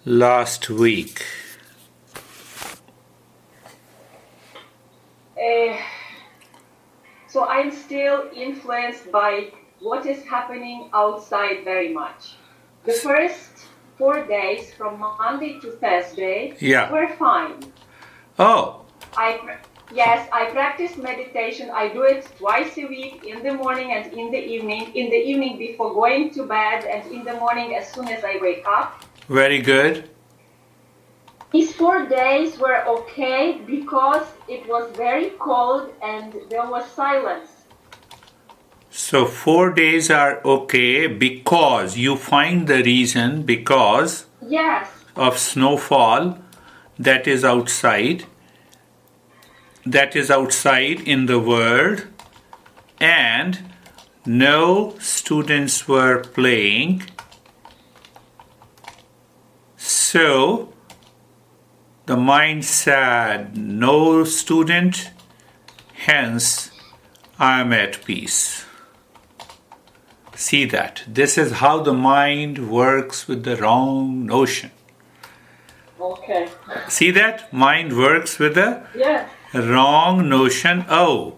last week? So I'm still influenced by what is happening outside very much. The first 4 days from Monday to Thursday were fine. Oh. Yes, I practice meditation. I do it twice a week, in the morning and in the evening. In the evening before going to bed and in the morning as soon as I wake up. Very good. These 4 days were okay because it was very cold and there was silence. So 4 days are okay because you find the reason because of snowfall that is outside in the world, and no students were playing. So the mind said, no student, hence I am at peace. See that? This is how the mind works with the wrong notion. Okay. See that? Mind works with the wrong notion. Oh,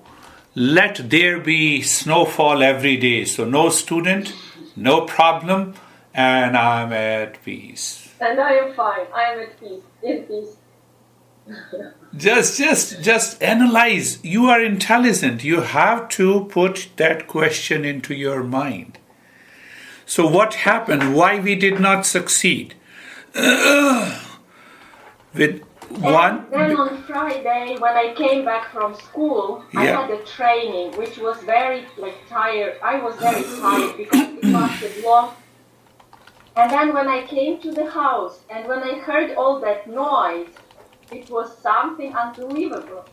let there be snowfall every day. So no student, no problem, and I'm at peace. And I am fine. I am at peace. In peace. Just analyze. You are intelligent. You have to put that question into your mind. So what happened? Why we did not succeed? Then on Friday, when I came back from school, I had a training which was very tired. I was very tired because it lasted long. And then when I came to the house and when I heard all that noise, it was something unbelievable.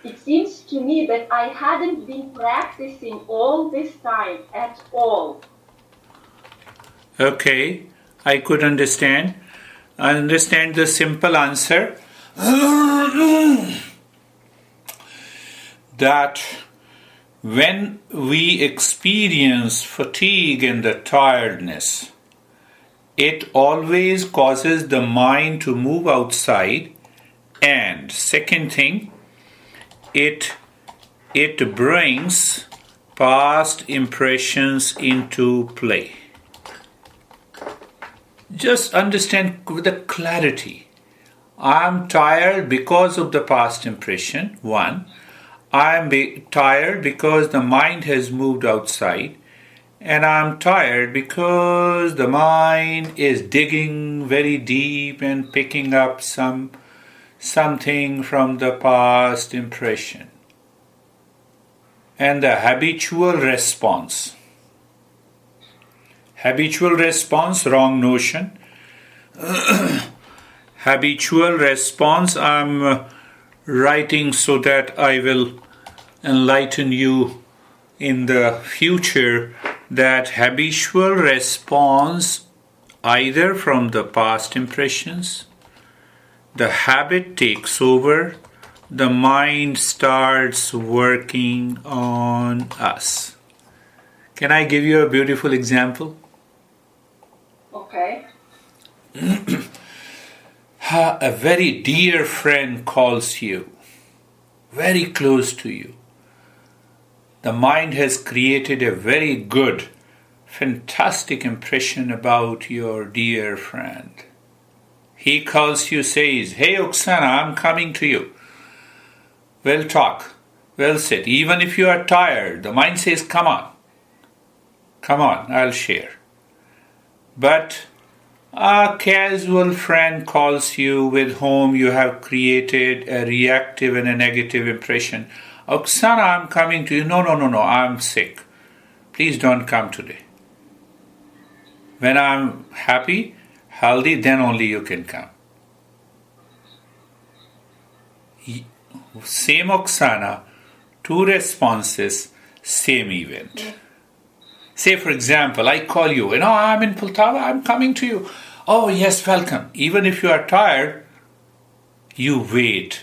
It seems to me that I hadn't been practicing all this time at all. Okay, I could understand. I understand the simple answer. That when we experience fatigue and the tiredness, it always causes the mind to move outside. And second thing, it brings past impressions into play. Just understand with the clarity. I'm tired because of the past impression, one. I'm tired because the mind has moved outside. And I'm tired because the mind is digging very deep and picking up something from the past impression. And the habitual response, wrong notion. Habitual response, I'm writing so that I will enlighten you in the future, that habitual response either from the past impressions, the habit takes over, the mind starts working on us. Can I give you a beautiful example? Okay. A very dear friend calls you, very close to you. The mind has created a very good, fantastic impression about your dear friend. He calls you, says, hey Oksana, I'm coming to you. We'll talk, we'll sit. Even if you are tired, the mind says, come on, I'll share. But a casual friend calls you with whom you have created a reactive and a negative impression. Oksana, I'm coming to you. No, I'm sick. Please don't come today. When I'm happy, healthy, then only you can come. Same Oksana, two responses, same event. Say, for example, I call you, I'm in Poltava, I'm coming to you. Oh, yes, welcome. Even if you are tired, you wait.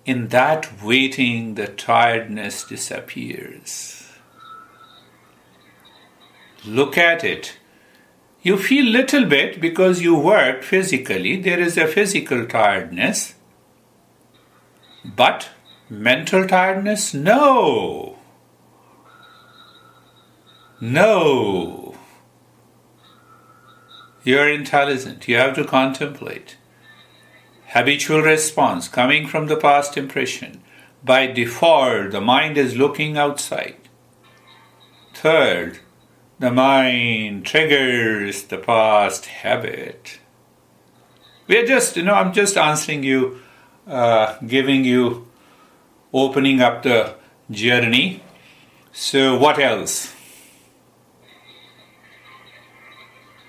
In that waiting, the tiredness disappears. Look at it. You feel little bit because you worked physically. There is a physical tiredness. But mental tiredness? No. No. You're intelligent. You have to contemplate. Habitual response coming from the past impression. By default, the mind is looking outside. Third, the mind triggers the past habit. We're just, I'm just answering you, giving you, opening up the journey. So what else?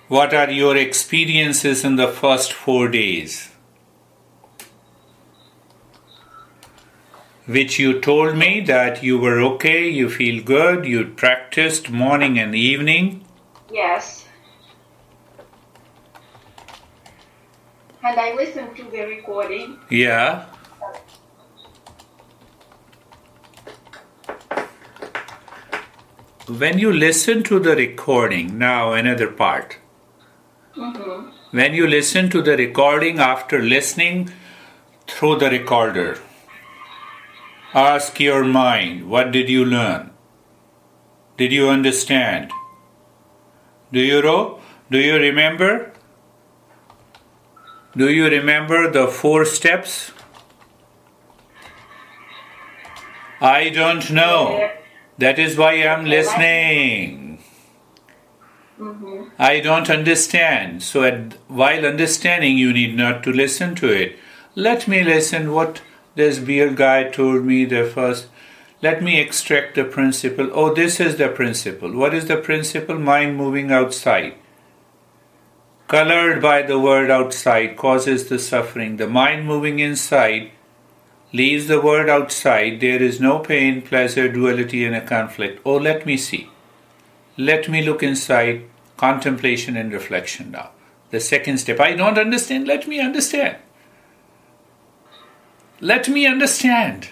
What are your experiences in the first 4 days? Which you told me that you were okay, you feel good, you practiced morning and evening. Yes. And I listened to the recording. Yeah. When you listen to the recording, now another part. Mm-hmm. When you listen to the recording, after listening through the recorder, ask your mind, what did you learn? Did you understand? Do you know? Do you remember? Do you remember the 4 steps? I don't know. That is why I'm listening. Mm-hmm. I don't understand. So while understanding, you need not to listen to it. Let me listen what this beer guy told me the first. Let me extract the principle. Oh, this is the principle. What is the principle? Mind moving outside. Colored by the word outside causes the suffering. The mind moving inside leaves the word outside. There is no pain, pleasure, duality, and a conflict. Oh, let me see. Let me look inside. Contemplation and reflection now. The second step. I don't understand. Let me understand. Let me understand.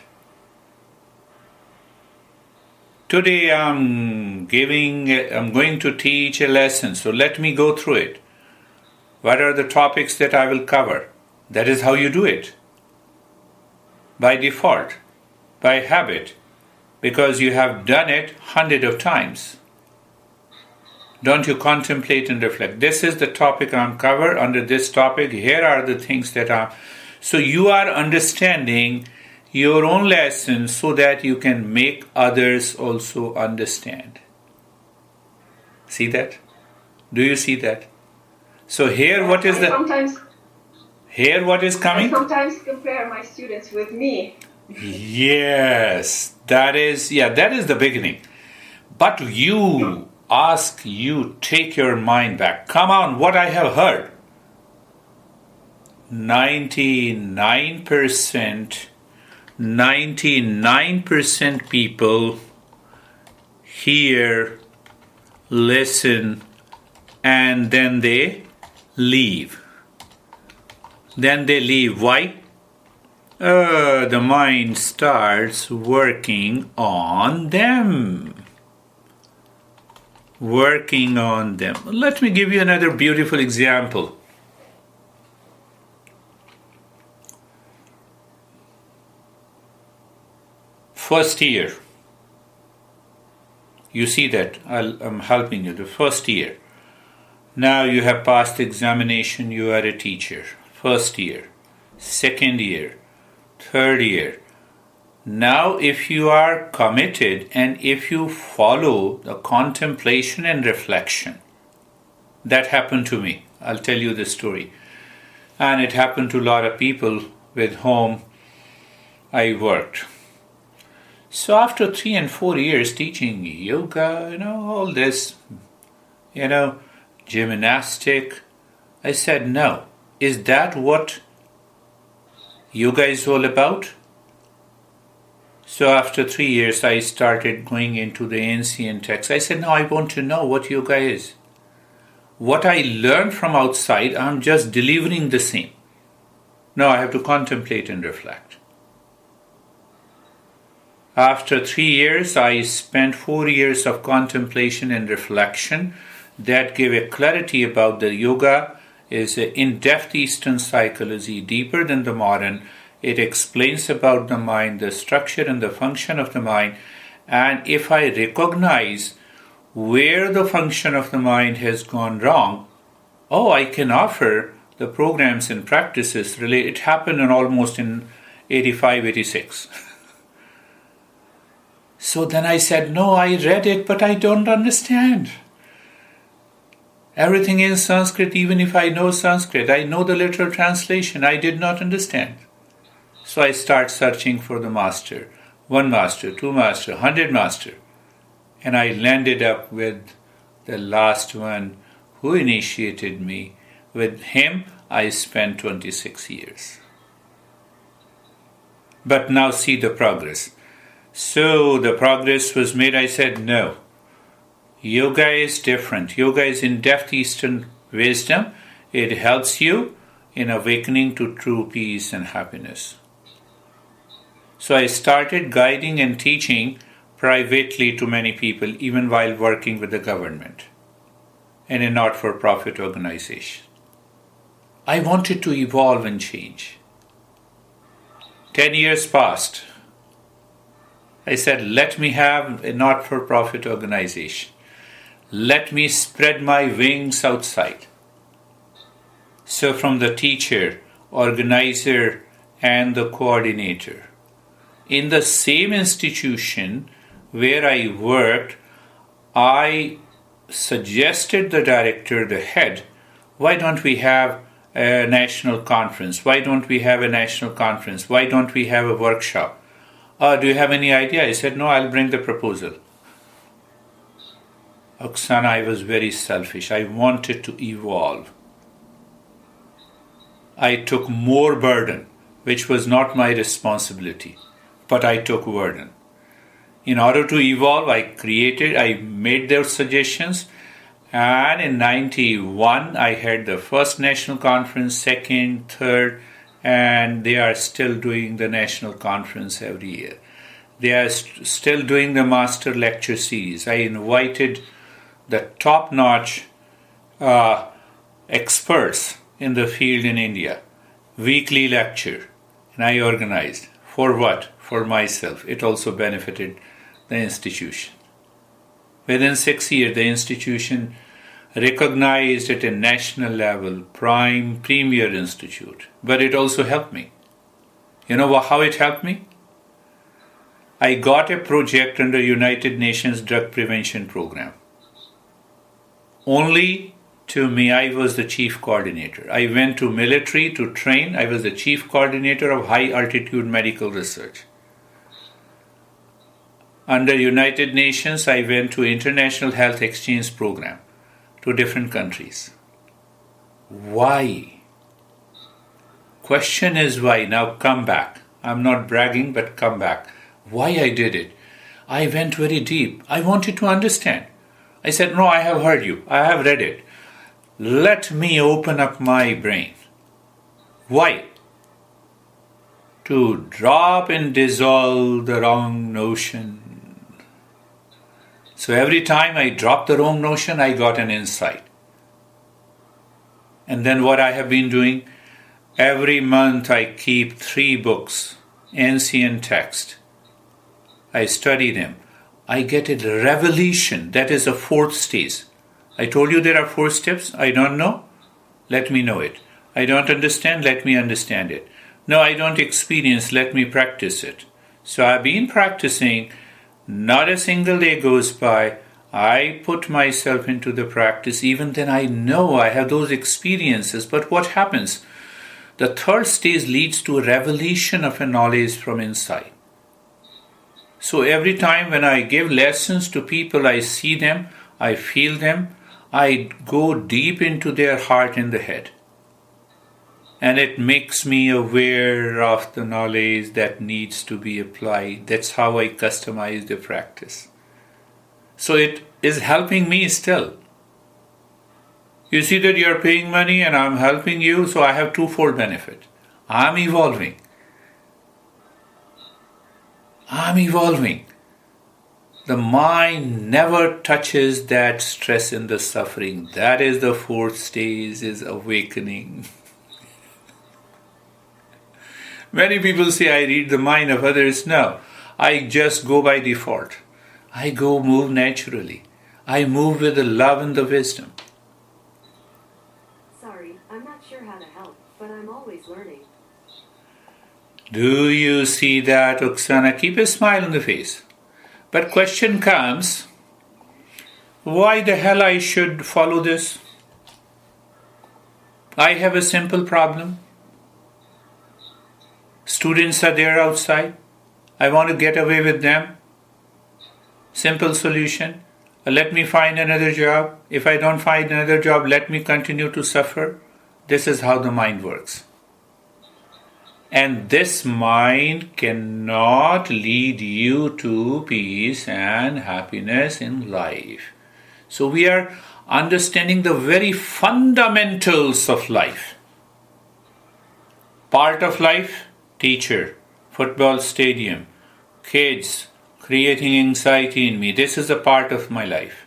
Today I'm going to teach a lesson. So let me go through it. What are the topics that I will cover? That is how you do it. By default. By habit. Because you have done it hundreds of times. Don't you contemplate and reflect? This is the topic I'm covered. Under this topic, here are the things that are. So you are understanding your own lesson so that you can make others also understand. See that? Do you see that? So here what is the... Here what is coming? I sometimes compare my students with me. Yes, that is the beginning. But you... take your mind back. Come on, what I have heard. 99% people hear, listen, and then they leave. Why? The mind starts working on them. Let me give you another beautiful example. First year. You see that I'm helping you. The first year. Now you have passed examination. You are a teacher. First year. Second year. Third year. Now, if you are committed and if you follow the contemplation and reflection, that happened to me. I'll tell you the story. And it happened to a lot of people with whom I worked. So after 3 and 4 years teaching yoga, all this, gymnastic, I said, no. Is that what yoga is all about? So after 3 years, I started going into the ancient texts. I said, no, I want to know what yoga is. What I learned from outside, I'm just delivering the same. No, I have to contemplate and reflect. After 3 years, I spent 4 years of contemplation and reflection. that gave a clarity about the yoga is an in-depth Eastern psychology, deeper than the modern. It explains about the mind, the structure and the function of the mind. And if I recognize where the function of the mind has gone wrong, I can offer the programs and practices. It happened almost in 85, 86. So then I said, no, I read it, but I don't understand. Everything in Sanskrit, even if I know Sanskrit, I know the literal translation, I did not understand. So I start searching for the master. 1 master, 2 master, 100 master. And I landed up with the last one who initiated me. With him, I spent 26 years. But now see the progress. So the progress was made. I said, no. Yoga is different. Yoga is in-depth Eastern wisdom. It helps you in awakening to true peace and happiness. So I started guiding and teaching privately to many people, even while working with the government and a not-for-profit organization. I wanted to evolve and change. 10 years passed. I said, let me have a not-for-profit organization. Let me spread my wings outside. So from the teacher, organizer, and the coordinator, in the same institution where I worked, I suggested the director, the head, why don't we have a national conference? Why don't we have a national conference? Why don't we have a workshop? Do you have any idea? I said, no, I'll bring the proposal. Oksana, I was very selfish. I wanted to evolve. I took more burden, which was not my responsibility, but I took burden. In order to evolve, I made those suggestions, and in 91, I had the first national conference, second, third, and they are still doing the national conference every year. They are still doing the master lecture series. I invited the top-notch experts in the field in India, weekly lecture, and I organized. For what? For myself. It also benefited the institution. Within 6 years, the institution recognized at a national level, premier institute. But it also helped me. You know how it helped me? I got a project under United Nations Drug Prevention Program. Only to me, I was the chief coordinator. I went to military to train. I was the chief coordinator of high altitude medical research. Under United Nations, I went to International Health Exchange Program to different countries. Why? Question is why. Now come back. I'm not bragging, but come back. Why I did it? I went very deep. I wanted to understand. I said, no, I have heard you. I have read it. Let me open up my brain. Why? To drop and dissolve the wrong notion. So every time I dropped the wrong notion, I got an insight. And then what I have been doing, every month I keep 3 books, ancient text. I study them. I get a revelation. That is a 4th stage. I told you there are 4 steps. I don't know. Let me know it. I don't understand. Let me understand it. No, I don't experience. Let me practice it. So I've been practicing. Not a single day goes by. I put myself into the practice. Even then I know I have those experiences. But what happens? The 3rd stage leads to a revelation of a knowledge from inside. So every time when I give lessons to people, I see them, I feel them, I go deep into their heart and the head. And it makes me aware of the knowledge that needs to be applied. That's how I customize the practice. So it is helping me still. You see that you're paying money and I'm helping you, so I have twofold benefit. I'm evolving. The mind never touches that stress and the suffering. That is the fourth stage, is awakening. Many people say, I read the mind of others. No, I just go by default. I move naturally. I move with the love and the wisdom. Sorry, I'm not sure how to help, but I'm always learning. Do you see that, Oksana? Keep a smile on the face. But question comes, why the hell I should follow this? I have a simple problem. Students are there outside. I want to get away with them. Simple solution. Let me find another job. If I don't find another job, let me continue to suffer. This is how the mind works. And this mind cannot lead you to peace and happiness in life. So we are understanding the very fundamentals of life. Part of life, teacher, football stadium, kids, creating anxiety in me. This is a part of my life.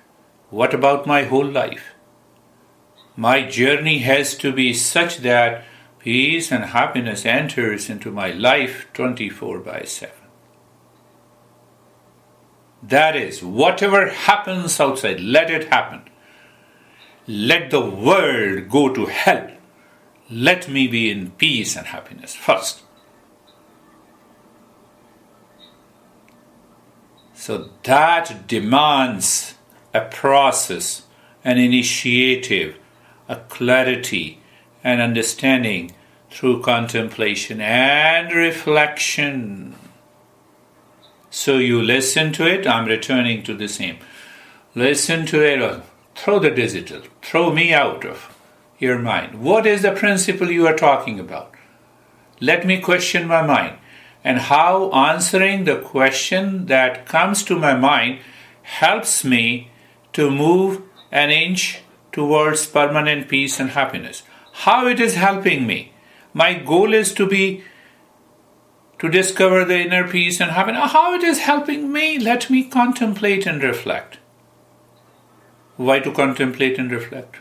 What about my whole life? My journey has to be such that peace and happiness enters into my life 24/7. That is, whatever happens outside, let it happen. Let the world go to hell. Let me be in peace and happiness first. So that demands a process, an initiative, a clarity, and understanding through contemplation and reflection. So you listen to it, I'm returning to the same. Listen to it, throw the digital, throw me out of your mind. What is the principle you are talking about? Let me question my mind. And how answering the question that comes to my mind helps me to move an inch towards permanent peace and happiness. How it is helping me. My goal is to discover the inner peace and happiness. How it is helping me. Let me contemplate and reflect. Why to contemplate and reflect?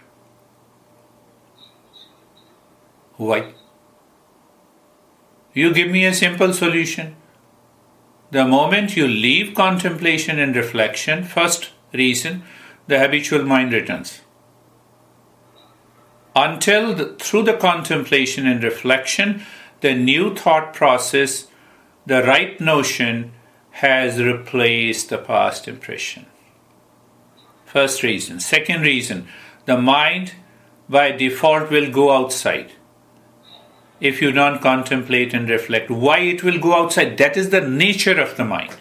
Why? You give me a simple solution. The moment you leave contemplation and reflection, first reason, the habitual mind returns. Through the contemplation and reflection, the new thought process, the right notion has replaced the past impression. First reason. Second reason, the mind by default will go outside. If you don't contemplate and reflect, why it will go outside? That is the nature of the mind.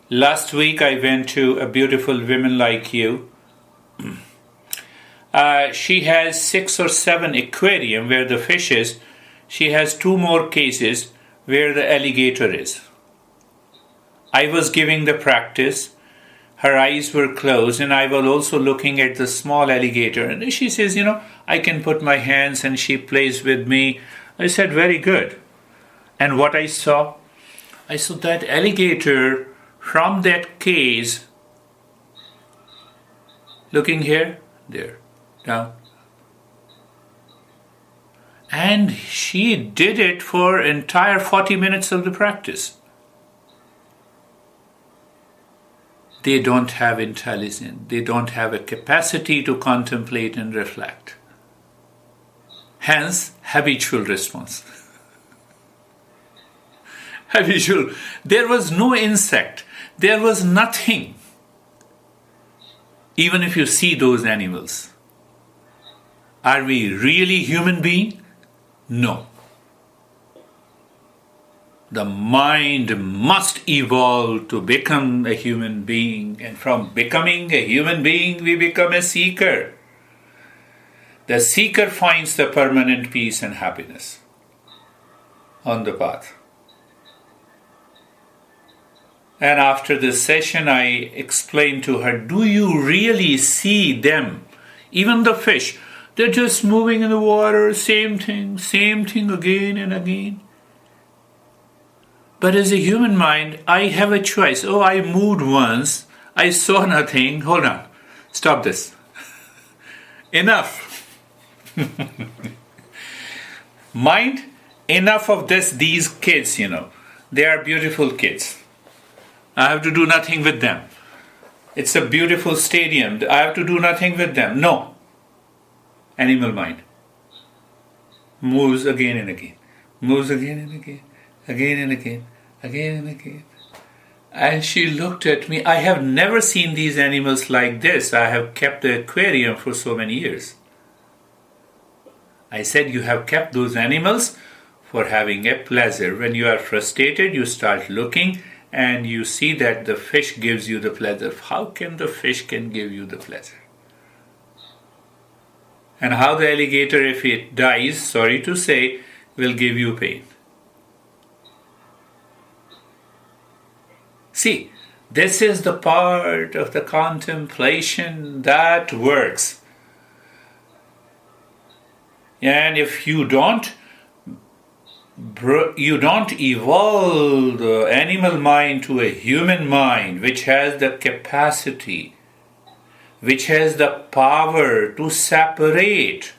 Last week I went to a beautiful woman like you. She has 6 or 7 aquarium where the fish is. She has 2 more cases where the alligator is. I was giving the practice. Her eyes were closed and I was also looking at the small alligator. And she says, I can put my hands and she plays with me. I said, very good. And what I saw that alligator from that case, looking here, there, down. And she did it for entire 40 minutes of the practice. They don't have intelligence. They don't have a capacity to contemplate and reflect. Hence, habitual response. Habitual. There was no insect. There was nothing. Even if you see those animals. Are we really human beings? No. The mind must evolve to become a human being. And from becoming a human being, we become a seeker. The seeker finds the permanent peace and happiness on the path. And after this session, I explained to her, do you really see them? Even the fish, they're just moving in the water, same thing again and again. But as a human mind, I have a choice. Oh, I moved once. I saw nothing. Hold on. Stop this. Enough. Mind, enough of this. These kids, they are beautiful kids. I have to do nothing with them. It's a beautiful stadium. I have to do nothing with them. No. Animal mind moves again and again. Moves again and again. Again and again. Again and again. And she looked at me. I have never seen these animals like this. I have kept the aquarium for so many years. I said, you have kept those animals for having a pleasure. When you are frustrated, you start looking and you see that the fish gives you the pleasure. How can the fish can give you the pleasure? And how the alligator, if it dies, sorry to say, will give you pain. See, this is the part of the contemplation that works. And if you don't evolve the animal mind to a human mind, which has the capacity, which has the power to separate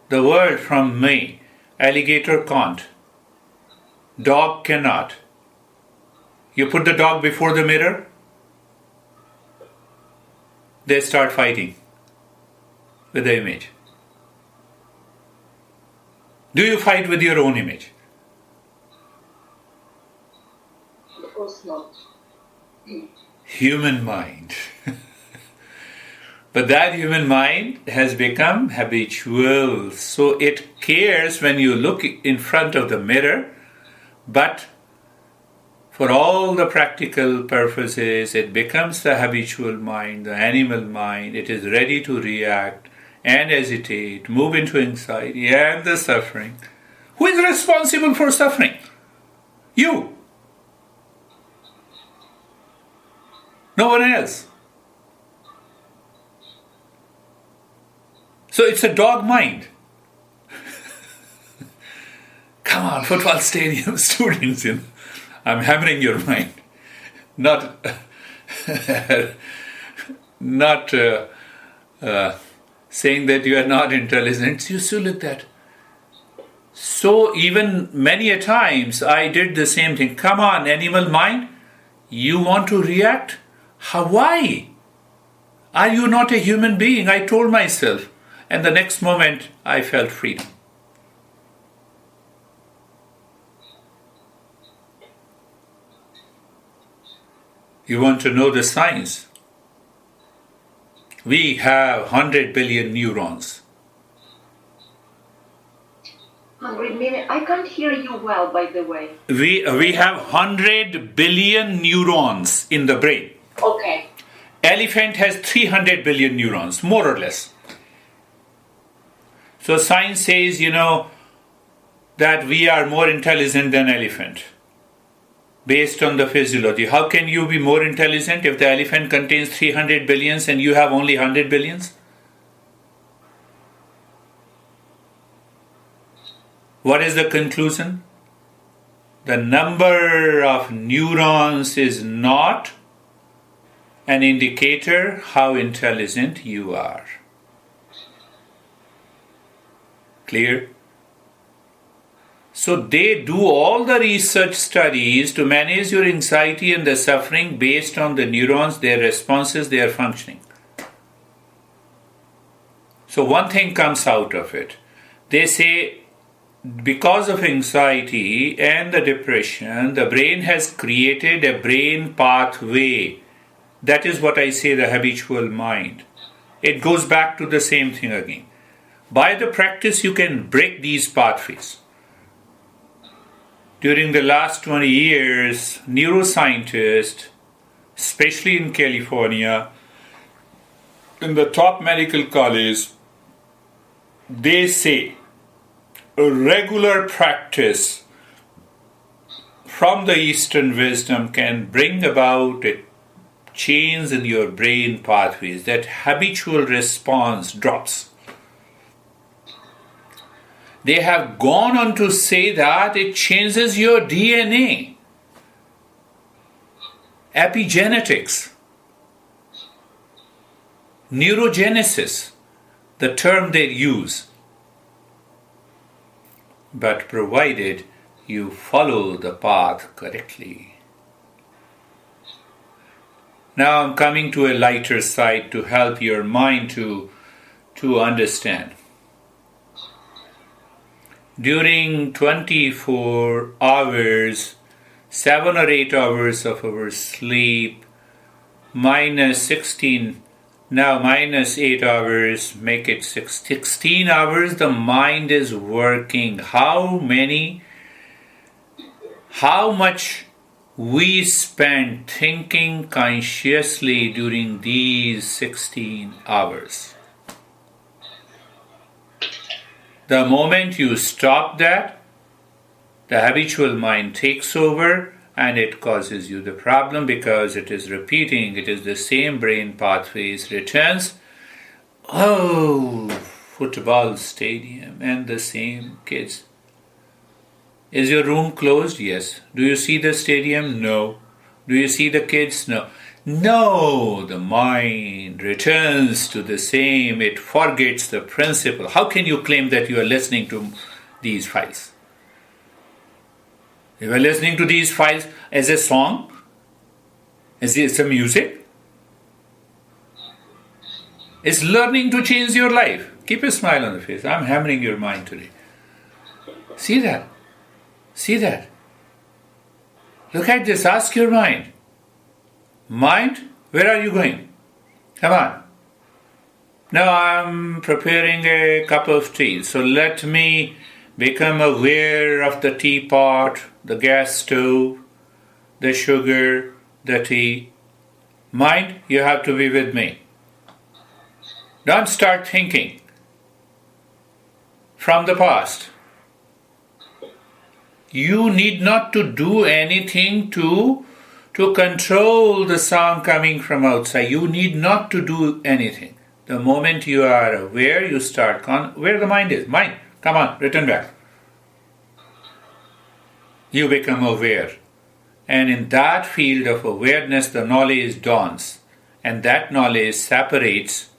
the world from me, alligator can't, dog cannot. You put the dog before the mirror, they start fighting with the image. Do you fight with your own image? Of course not. Human mind. But that human mind has become habitual. So it cares when you look in front of the mirror, but for all the practical purposes, it becomes the habitual mind, the animal mind. It is ready to react and hesitate, move into anxiety and the suffering. Who is responsible for suffering? You. No one else. So it's a dog mind. Come on, football stadium students, I'm hammering your mind. Not saying that you are not intelligent. You still look that. So even many a times I did the same thing. Come on, animal mind. You want to react? How? Why? Are you not a human being? I told myself. And the next moment I felt freedom. You want to know the science? We have 100 billion neurons. 100 million? I can't hear you well, by the way. We have 100 billion neurons in the brain. Okay. Elephant has 300 billion neurons, more or less. So science says, that we are more intelligent than elephant. Based on the physiology. How can you be more intelligent if the elephant contains 300 billions and you have only 100 billions? What is the conclusion? The number of neurons is not an indicator how intelligent you are. Clear? So they do all the research studies to manage your anxiety and the suffering based on the neurons, their responses, their functioning. So one thing comes out of it. They say because of anxiety and the depression, the brain has created a brain pathway. That is what I say, the habitual mind. It goes back to the same thing again. By the practice, you can break these pathways. During the last 20 years, neuroscientists, especially in California, in the top medical college, they say a regular practice from the Easternwisdom can bring about a change in your brain pathways. That habitual response drops. They have gone on to say that it changes your DNA, epigenetics, neurogenesis, the term they use. But provided you follow the path correctly. Now I'm coming to a lighter side to help your mind to understand. During 24 hours, 7 or 8 hours of our sleep, minus 16, now minus 8 hours, make it 16 hours, the mind is working. How much we spend thinking consciously during these 16 hours. The moment you stop that, the habitual mind takes over and it causes you the problem because it is repeating, it is the same brain pathways, returns. Oh, football stadium and the same kids. Is your room closed? Yes. Do you see the stadium? No. Do you see the kids? No. No, the mind returns to the same. It forgets the principle. How can you claim that you are listening to these files? You are listening to these files as a song? As a music? It's learning to change your life. Keep a smile on the face. I'm hammering your mind today. See that? See that? Look at this. Ask your mind. Mind, where are you going? Come on. Now I'm preparing a cup of tea. So let me become aware of the teapot, the gas stove, the sugar, the tea. Mind, you have to be with me. Don't start thinking from the past. You need not to do anything to control the sound coming from outside. You need not to do anything. The moment you are aware, you start where the mind is. Mind, come on, return back. You become aware. And in that field of awareness, the knowledge dawns. And that knowledge separates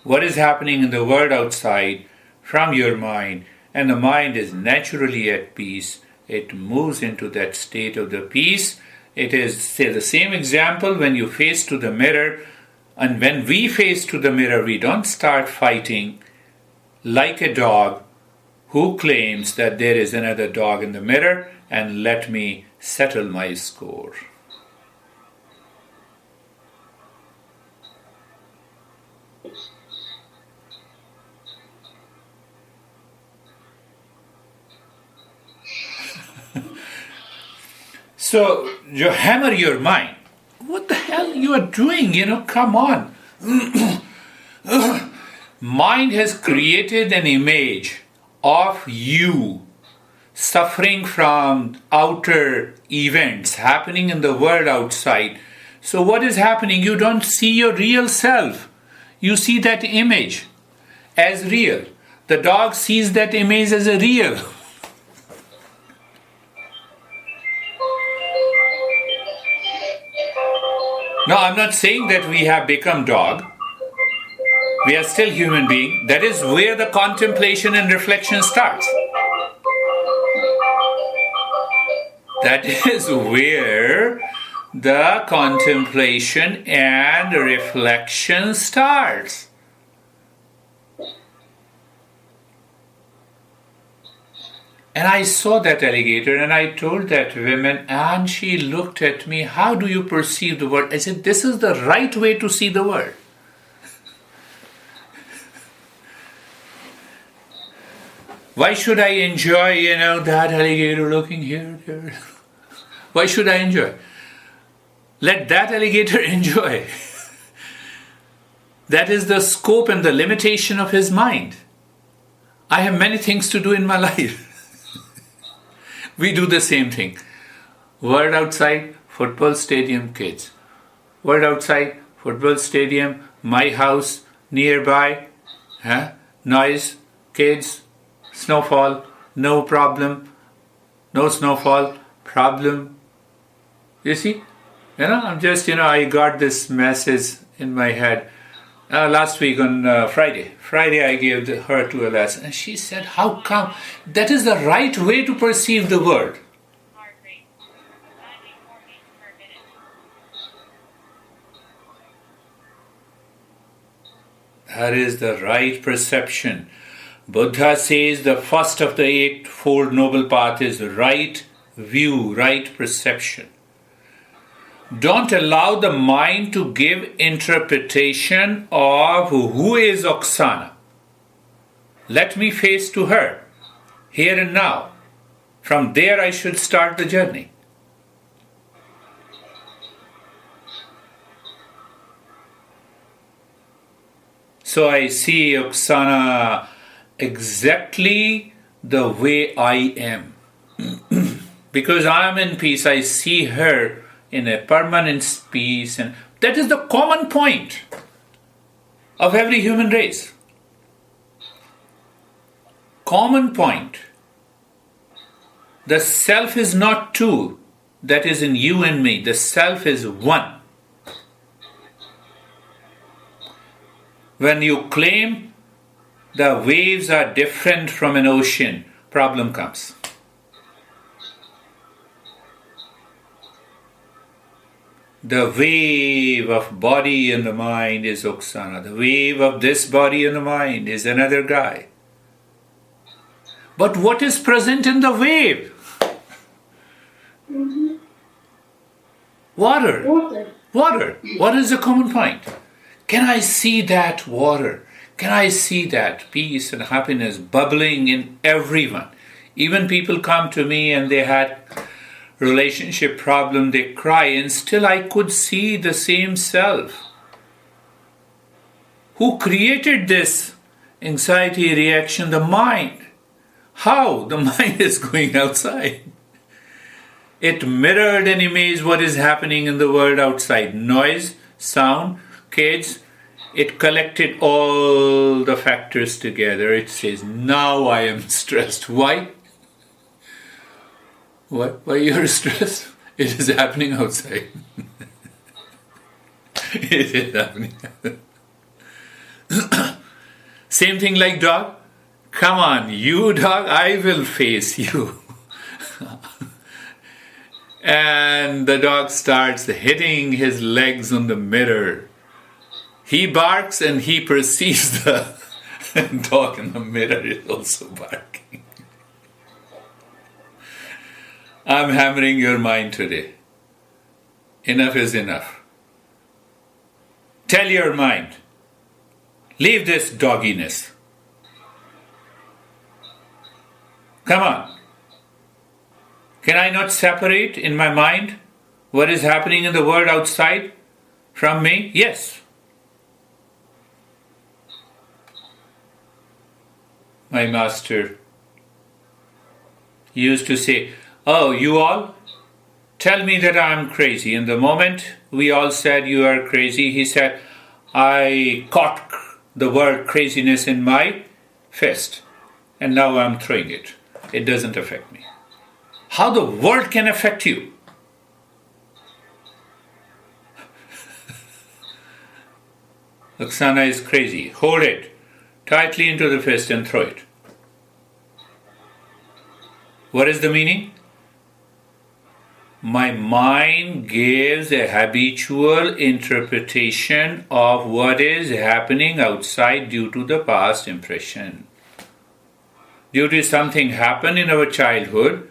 what is happening in the world outside from your mind. And the mind is naturally at peace. It moves into that state of the peace. It is, say, the same example when you face to the mirror. And when we face to the mirror, we don't start fighting like a dog who claims that there is another dog in the mirror and let me settle my score. So you hammer your mind. What the hell you are doing? Come on. Mind has created an image of you suffering from outer events happening in the world outside. So what is happening? You don't see your real self. You see that image as real. The dog sees that image as a real. No, I'm not saying that we have become dog. We are still human beings. That is where the contemplation and reflection starts. That is where the contemplation and reflection starts. And I saw that alligator and I told that woman and she looked at me, how do you perceive the world? I said, this is the right way to see the world. Why should I enjoy, that alligator looking here, there? Why should I enjoy? Let that alligator enjoy. That is the scope and the limitation of his mind. I have many things to do in my life. We do the same thing. World outside, football stadium, kids. World outside, football stadium, my house, nearby, noise, kids, snowfall, no problem. No snowfall, problem. You see? I'm just, I got this message in my head. Last week on Friday. Friday I gave her to a lesson. And she said, how come? That is the right way to perceive the world. That is the right perception. Buddha says the first of the Eightfold Noble Path is right view, right perception. Don't allow the mind to give interpretation of who is Oksana. Let me face to her, here and now. From there I should start the journey. So I see Oksana exactly the way I am. Because I am in peace, I see her in a permanent peace, and that is the common point of every human race. Common point. The self is not two, that is in you and me. The self is one. When you claim the waves are different from an ocean, problem comes. The wave of body and the mind is Oksana. The wave of this body and the mind is another guy. But what is present in the wave? Water. Water. What is the common point? Can I see that water? Can I see that peace and happiness bubbling in everyone? Even people come to me and they had relationship problem, they cry, and still I could see the same self. Who created this anxiety reaction? The mind. How? The mind is going outside. It mirrored and imaged what is happening in the world outside. Noise, sound, kids. It collected all the factors together. It says, now I am stressed. Why? Why you're stressed? It is happening outside. It is happening. Same thing like dog. Come on, you dog, I will face you. And the dog starts hitting his legs on the mirror. He barks and he perceives the dog in the mirror is also barking. I'm hammering your mind today. Enough is enough. Tell your mind, leave this dogginess. Come on. Can I not separate in my mind what is happening in the world outside from me? Yes. My master used to say, oh, you all, tell me that I am crazy. And the moment we all said you are crazy, he said, I caught the word craziness in my fist. And now I'm throwing it. It doesn't affect me. How the world can affect you? Oksana is crazy. Hold it tightly into the fist and throw it. What is the meaning? My mind gives a habitual interpretation of what is happening outside due to the past impression. Due to something happened in our childhood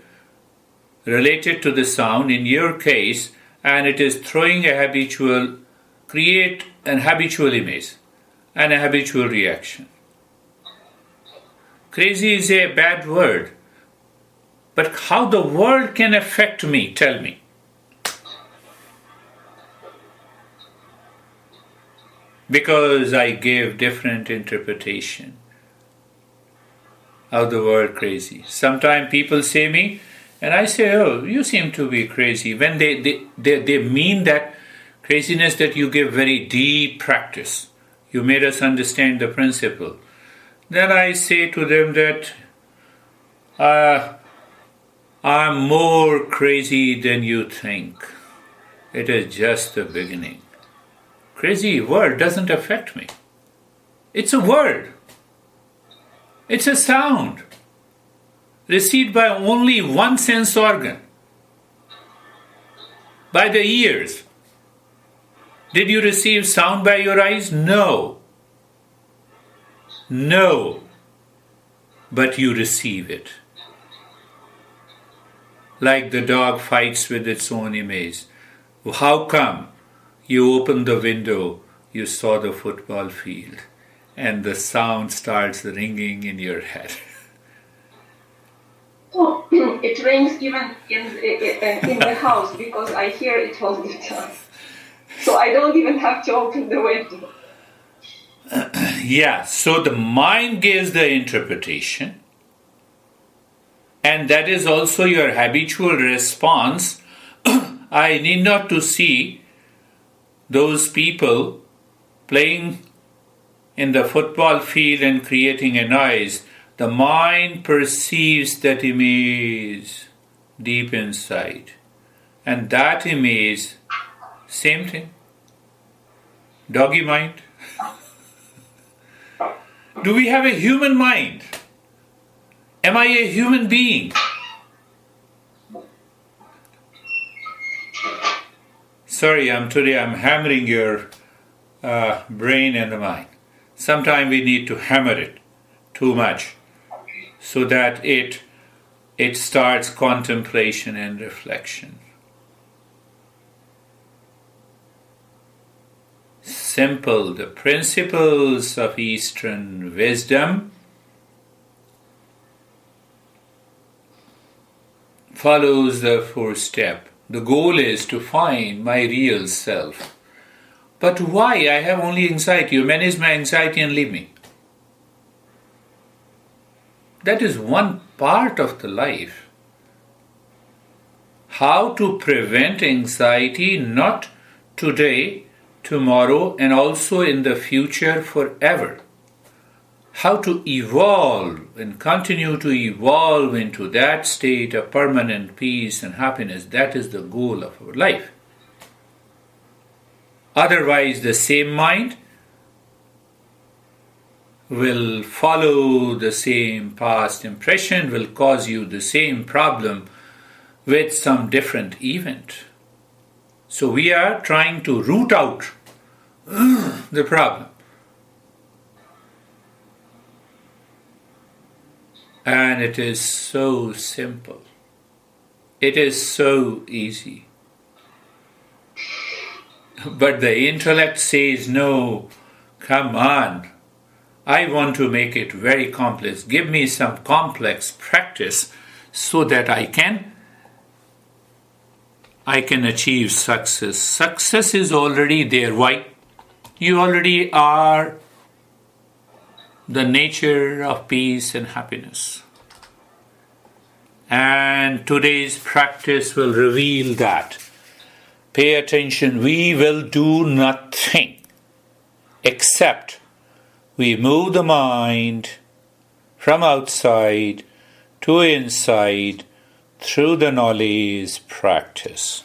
related to the sound in your case, and it is throwing create an habitual image and a habitual reaction. Crazy is a bad word, but how the world can affect me, tell me. Because I gave different interpretation of the word crazy. Sometimes people say me, and I say, oh, you seem to be crazy. When they mean that craziness that you give very deep practice. You made us understand the principle. Then I say to them that I'm more crazy than you think. It is just the beginning. Crazy word doesn't affect me. It's a word. It's a sound received by only one sense organ, by the ears. Did you receive sound by your eyes? No. No. But you receive it. Like the dog fights with its own image. How come? You opened the window, you saw the football field, and the sound starts ringing in your head. Oh, it rings even in the house because I hear it all the time. So I don't even have to open the window. Yeah, so the mind gives the interpretation, and that is also your habitual response. I need not to see those people playing in the football field and creating a noise. The mind perceives that image deep inside. And that image, same thing. Doggy mind. Do we have a human mind? Am I a human being? Sorry, today I'm hammering your brain and the mind. Sometimes we need to hammer it too much so that it starts contemplation and reflection. Simple, the principles of Eastern wisdom follows the fourth step. The goal is to find my real self. But why? I have only anxiety. You manage my anxiety and leave me. That is one part of the life. How to prevent anxiety, not today, tomorrow, and also in the future forever. How to evolve and continue to evolve into that state of permanent peace and happiness. That is the goal of our life. Otherwise, the same mind will follow the same past impression, will cause you the same problem with some different event. So we are trying to root out the problem. And it is so simple. It is so easy. But the intellect says, no, come on. I want to make it very complex. Give me some complex practice so that I can achieve success. Success is already there. Why? You already are the nature of peace and happiness. And today's practice will reveal that. Pay attention. We will do nothing except we move the mind from outside to inside through the knowledge practice.